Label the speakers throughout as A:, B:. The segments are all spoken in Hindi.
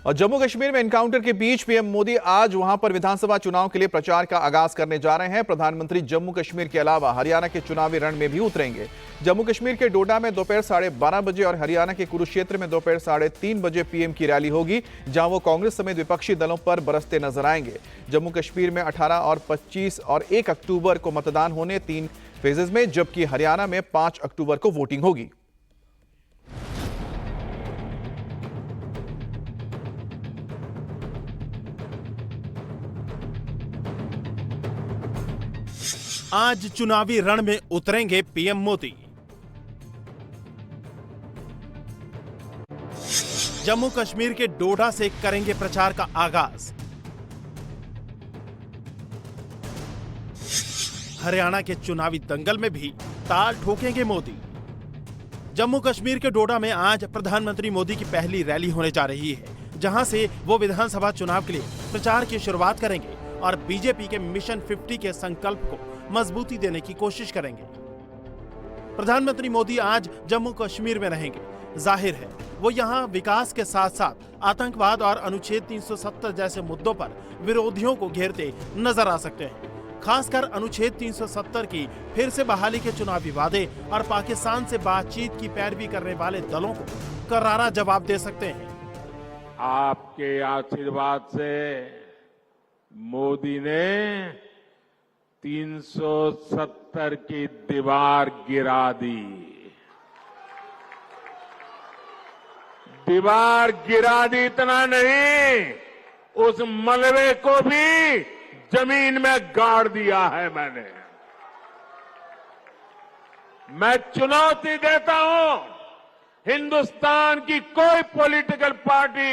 A: और जम्मू कश्मीर में एनकाउंटर के बीच पीएम मोदी आज वहां पर विधानसभा चुनाव के लिए प्रचार का आगाज करने जा रहे हैं। प्रधानमंत्री जम्मू कश्मीर के अलावा हरियाणा के चुनावी रण में भी उतरेंगे। जम्मू कश्मीर के डोडा में दोपहर 12:30 बजे और हरियाणा के कुरुक्षेत्र में दोपहर 3:30 बजे पीएम की रैली होगी, जहां वो कांग्रेस समेत विपक्षी दलों पर बरसते नजर आएंगे। जम्मू कश्मीर में 18 और 25 और 1 अक्टूबर को मतदान होने 3 फेजेज में, जबकि हरियाणा में 5 अक्टूबर को वोटिंग होगी।
B: आज चुनावी रण में उतरेंगे पीएम मोदी। जम्मू कश्मीर के डोडा से करेंगे प्रचार का आगाज। हरियाणा के चुनावी दंगल में भी ताल ठोकेंगे मोदी। जम्मू कश्मीर के डोडा में आज प्रधानमंत्री मोदी की पहली रैली होने जा रही है, जहां से वो विधानसभा चुनाव के लिए प्रचार की शुरुआत करेंगे और बीजेपी के मिशन 50 के संकल्प को मजबूती देने की कोशिश करेंगे। प्रधानमंत्री मोदी आज जम्मू कश्मीर में रहेंगे। जाहिर है वो यहां विकास के साथ साथ आतंकवाद और अनुच्छेद 370 जैसे मुद्दों पर विरोधियों को घेरते नजर आ सकते हैं। खासकर अनुच्छेद 370 की फिर से बहाली के चुनावी वादे और पाकिस्तान से बातचीत की पैरवी करने वाले दलों को करारा जवाब दे सकते हैं।
C: आपके आशीर्वाद से मोदी ने 370 की दीवार गिरा दी। दीवार गिरा दी इतना नहीं, उस मलबे को भी जमीन में गाड़ दिया है मैंने। मैं चुनौती देता हूं, हिंदुस्तान की कोई पॉलिटिकल पार्टी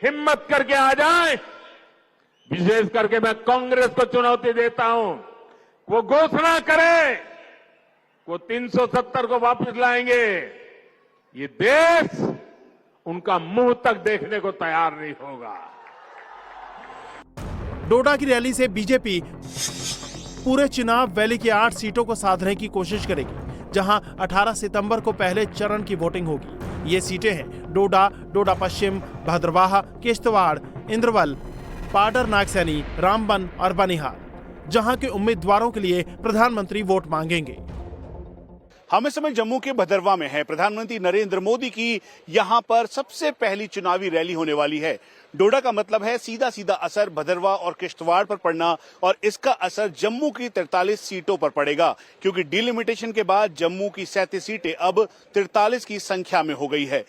C: हिम्मत करके आ जाए, विशेष करके मैं कांग्रेस को चुनौती देता हूं, वो घोषणा करे वो 370 को वापस लाएंगे, ये देश उनका मुंह तक देखने को तैयार नहीं होगा।
B: डोडा की रैली से बीजेपी पूरे चुनाव वैली की 8 सीटों को साधने की कोशिश करेगी, जहां 18 सितंबर को पहले चरण की वोटिंग होगी। ये सीटें हैं डोडा, डोडा पश्चिम, भद्रवाह, किश्तवाड़, इंद्रवल, पाडर नागसैनी, रामबन और बनिहाल, जहां के उम्मीदवारों के लिए प्रधानमंत्री वोट मांगेंगे।
D: हम इस समय जम्मू के भदरवा में हैं। प्रधानमंत्री नरेंद्र मोदी की यहां पर सबसे पहली चुनावी रैली होने वाली है। डोडा का मतलब है सीधा सीधा असर भदरवा और किश्तवाड़ पर पड़ना, और इसका असर जम्मू की 43 सीटों पर पड़ेगा, क्योंकि डिलिमिटेशन के बाद जम्मू की 37 सीटें अब 43 की संख्या में हो गई है।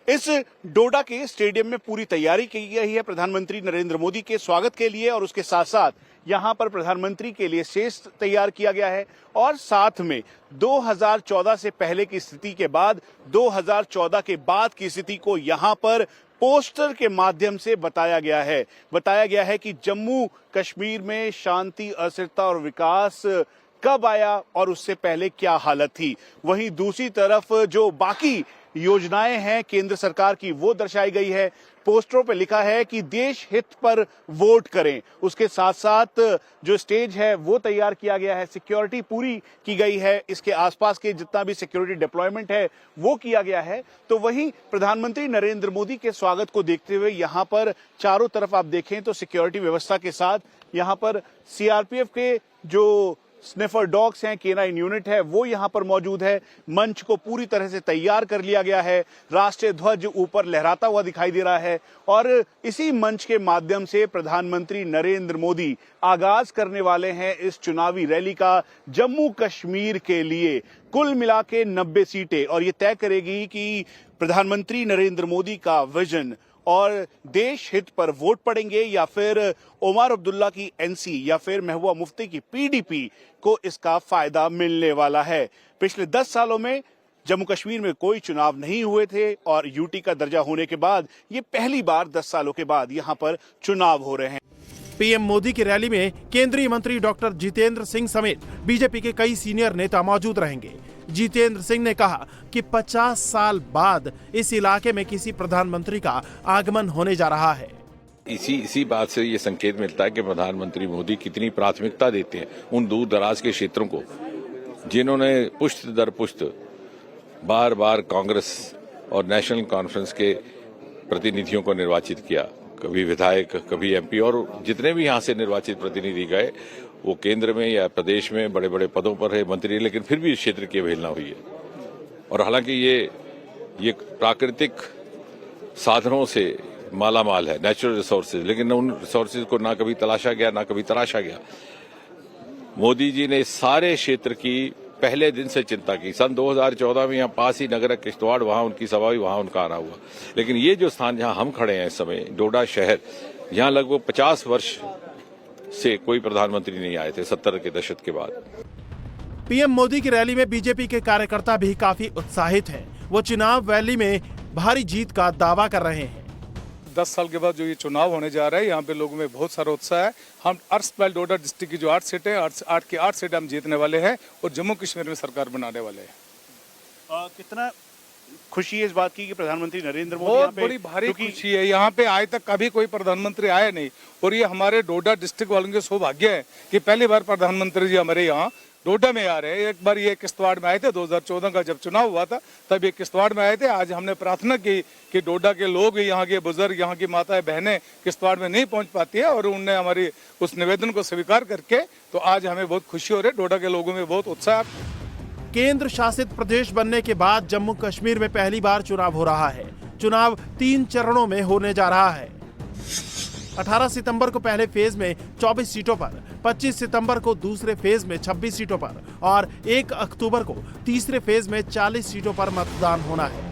D: इस डोडा के स्टेडियम में पूरी तैयारी की गई है प्रधानमंत्री नरेंद्र मोदी के स्वागत के लिए, और उसके साथ साथ यहां पर प्रधानमंत्री के लिए स्टेज तैयार किया गया है। और साथ में 2014 से पहले की स्थिति के बाद 2014 के बाद की स्थिति को यहां पर पोस्टर के माध्यम से बताया गया है कि जम्मू कश्मीर में शांति, अस्थिरता और विकास कब आया और उससे पहले क्या हालत थी। वहीं दूसरी तरफ जो बाकी योजनाएं हैं केंद्र सरकार की, वो दर्शाई गई है। पोस्टरों पे लिखा है कि देश हित पर वोट करें। उसके साथ साथ जो स्टेज है वो तैयार किया गया है, सिक्योरिटी पूरी की गई है, इसके आसपास के जितना भी सिक्योरिटी डिप्लॉयमेंट है वो किया गया है। तो वहीं प्रधानमंत्री नरेंद्र मोदी के स्वागत को देखते हुए यहां पर चारों तरफ आप देखें तो सिक्योरिटी व्यवस्था के साथ यहां पर सीआरपीएफ के जो स्निफर डॉग्स हैं, K9 यूनिट है, वो यहां पर मौजूद है। मंच को पूरी तरह से तैयार कर लिया गया है। राष्ट्रीय ध्वज ऊपर लहराता हुआ दिखाई दे रहा है, और इसी मंच के माध्यम से प्रधानमंत्री नरेंद्र मोदी आगाज करने वाले हैं इस चुनावी रैली का जम्मू कश्मीर के लिए। कुल मिला के 90 सीटें, और ये तय करेगी कि प्रधानमंत्री नरेंद्र मोदी का विजन और देश हित पर वोट पड़ेंगे या फिर उमर अब्दुल्ला की एनसी या फिर महबूबा मुफ्ती की पीडीपी को इसका फायदा मिलने वाला है। पिछले 10 सालों में जम्मू कश्मीर में कोई चुनाव नहीं हुए थे, और यूटी का दर्जा होने के बाद ये पहली बार 10 सालों के बाद यहां पर चुनाव हो रहे हैं।
B: पीएम मोदी की रैली में केंद्रीय मंत्री डॉक्टर जितेंद्र सिंह समेत बीजेपी के कई सीनियर नेता मौजूद रहेंगे। जितेंद्र सिंह ने कहा कि 50 साल बाद इस इलाके में किसी प्रधानमंत्री का आगमन होने जा रहा है।
E: इसी बात से ये संकेत मिलता है कि प्रधानमंत्री मोदी कितनी प्राथमिकता देते हैं उन दूर दराज के क्षेत्रों को, जिन्होंने पुष्ट दर पुष्ट बार बार कांग्रेस और नेशनल कॉन्फ्रेंस के प्रतिनिधियों को निर्वाचित किया। कभी विधायक, कभी एमपी और जितने भी यहाँ से निर्वाचित प्रतिनिधि गए वो केंद्र में या प्रदेश में बड़े बड़े पदों पर है, मंत्री, लेकिन फिर भी इस क्षेत्र की अवहेलना हुई है। और हालांकि ये प्राकृतिक साधनों से माला माल है, नेचुरल रिसोर्सेज, लेकिन उन रिसोर्सेज को ना कभी तलाशा गया ना कभी तराशा गया। मोदी जी ने सारे क्षेत्र की पहले दिन से चिंता की। सन 2014 में यहाँ पास ही नगर किश्तवाड़, वहां उनकी सभा हुई, वहां उनका आना हुआ। लेकिन ये जो स्थान जहां हम खड़े हैं इस समय, डोडा शहर, यहाँ लगभग 50 वर्ष से कोई प्रधानमंत्री नहीं आए थे 70 के दशक के बाद।
B: पीएम मोदी की रैली में बीजेपी के कार्यकर्ता भी काफी उत्साहित हैं। वो चुनाव रैली में भारी जीत का दावा कर रहे हैं।
F: 10 साल के बाद जो ये चुनाव होने जा रहा है, यहाँ पे लोगों में बहुत सारा उत्साह है। हम अर्सपैल डोडा डिस्ट्रिक्ट की जो 8 सीटें, 8 की 8 सीटें हम जीतने वाले हैं और जम्मू कश्मीर में सरकार बनाने वाले हैं।
D: कितना खुशी है इस बात की कि प्रधानमंत्री नरेंद्र मोदी
F: बहुत बड़ी भारी खुशी है। यहाँ पे आज तक कभी कोई प्रधानमंत्री आया नहीं और ये हमारे डोडा डिस्ट्रिक्ट वालों के सौभाग्य है कि पहली बार प्रधानमंत्री जी हमारे यहाँ डोडा में आ रहे हैं। एक बार ये किश्तवाड़ में आए थे, 2014 का जब चुनाव हुआ था तब ये किश्तवाड़ में आए थे। आज हमने प्रार्थना की कि डोडा के लोग, यहाँ के बुजुर्ग, यहाँ की माताएं बहनें किश्तवाड़ में नहीं पहुंच पाती है और उनने हमारी उस निवेदन को स्वीकार करके, तो आज हमें बहुत खुशी हो रही है। डोडा के लोगों में बहुत उत्साह।
B: केंद्र शासित प्रदेश बनने के बाद जम्मू कश्मीर में पहली बार चुनाव हो रहा है। चुनाव 3 चरणों में होने जा रहा है। 18 सितंबर को पहले फेज में 24 सीटों पर, 25 सितंबर को दूसरे फेज में 26 सीटों पर और 1 अक्टूबर को तीसरे फेज में 40 सीटों पर मतदान होना है।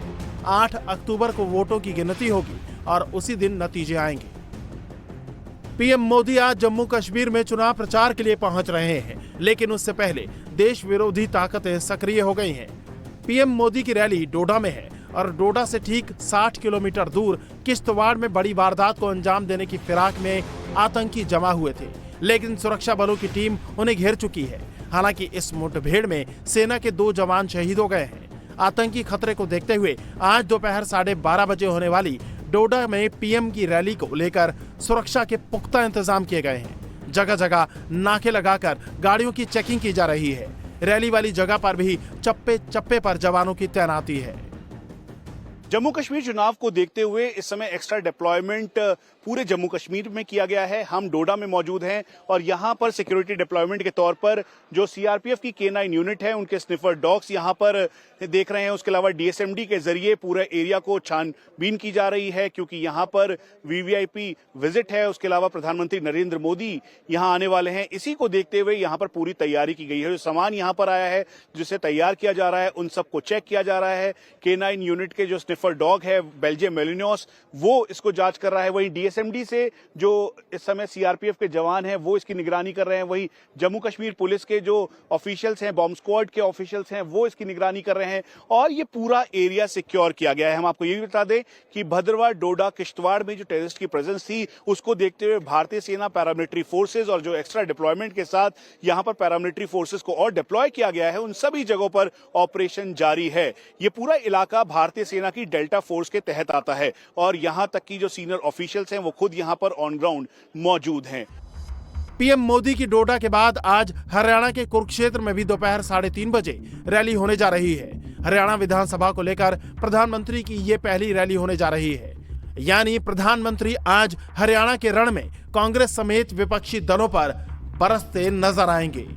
B: 8 अक्टूबर को वोटों की गिनती होगी और उसी दिन नतीजे आएंगे। पीएम मोदी आज जम्मू कश्मीर में चुनाव प्रचार के लिए पहुंच रहे हैं, लेकिन उससे पहले देश विरोधी ताकतें सक्रिय हो गई हैं। पीएम मोदी की रैली डोडा में है और डोडा से ठीक 60 किलोमीटर दूर किश्तवाड़ में बड़ी वारदात को अंजाम देने की फिराक में आतंकी जमा हुए थे, लेकिन सुरक्षा बलों की टीम उन्हें घेर चुकी है। हालांकि इस मुठभेड़ में सेना के 2 जवान शहीद हो गए हैं। आतंकी खतरे को देखते हुए आज दोपहर 12:30 बजे होने वाली डोडा में पीएम की रैली को लेकर सुरक्षा के पुख्ता इंतजाम किए गए हैं। जगह जगह नाके लगाकर गाड़ियों की चेकिंग की जा रही है। रैली वाली जगह पर भी चप्पे चप्पे पर जवानों की तैनाती है।
D: जम्मू कश्मीर चुनाव को देखते हुए इस समय एक्स्ट्रा डिप्लॉयमेंट पूरे जम्मू कश्मीर में किया गया है। हम डोडा में मौजूद हैं और यहाँ पर सिक्योरिटी डिप्लॉयमेंट के तौर पर जो सीआरपीएफ की K9 यूनिट है, उनके स्निफर डॉग्स यहाँ पर देख रहे हैं। उसके अलावा डीएसएमडी के जरिए पूरे एरिया को छानबीन की जा रही है, क्योंकि यहाँ पर वीवीआईपी विजिट है। उसके अलावा प्रधानमंत्री नरेंद्र मोदी यहाँ आने वाले हैं। इसी को देखते हुए यहाँ पर पूरी तैयारी की गई है। जो सामान यहाँ पर आया है, जिसे तैयार किया जा रहा है, उन सबको चेक किया जा रहा है। K9 यूनिट के जो स्निफर डॉग है बेल्जियम मेलिनोस, वो इसको जांच कर रहा है। वहीं डीएसएमडी से जो इस समय सीआरपीएफ के जवान हैं वो इसकी निगरानी कर रहे हैं। वहीं जम्मू कश्मीर पुलिस के जो ऑफिशियल्स हैं, बॉम्ब स्क्वाड के ऑफिशियल्स हैं, वो इसकी निगरानी कर रहे हैं और ये पूरा एरिया सिक्योर किया गया है। हम आपको ये भी बता दें कि भद्रवाह, डोडा, किश्तवाड़ में जो टेररिस्ट की प्रेजेंस थी, उसको देखते हुए भारतीय सेना, पैरामिलिट्री फोर्सेज और जो एक्स्ट्रा डिप्लॉयमेंट के साथ यहाँ पर पैरामिलिट्री फोर्सेज को और डिप्लॉय किया गया है, उन सभी जगहों पर ऑपरेशन जारी है। ये पूरा इलाका भारतीय सेना की डेल्टा फोर्स के तहत आता है और यहाँ तक की जो सीनियर ऑफिशियल्स हैं वो खुद यहाँ पर ऑन ग्राउंड मौजूद हैं।
B: पीएम मोदी की डोडा के बाद आज हरियाणा के कुरुक्षेत्र में भी दोपहर 3:30 बजे रैली होने जा रही है। हरियाणा विधानसभा को लेकर प्रधानमंत्री की ये पहली रैली होने जा रही है। यानी प्रधानमंत्री आज हरियाणा के रण में कांग्रेस समेत विपक्षी दलों पर बरसते नजर आएंगे।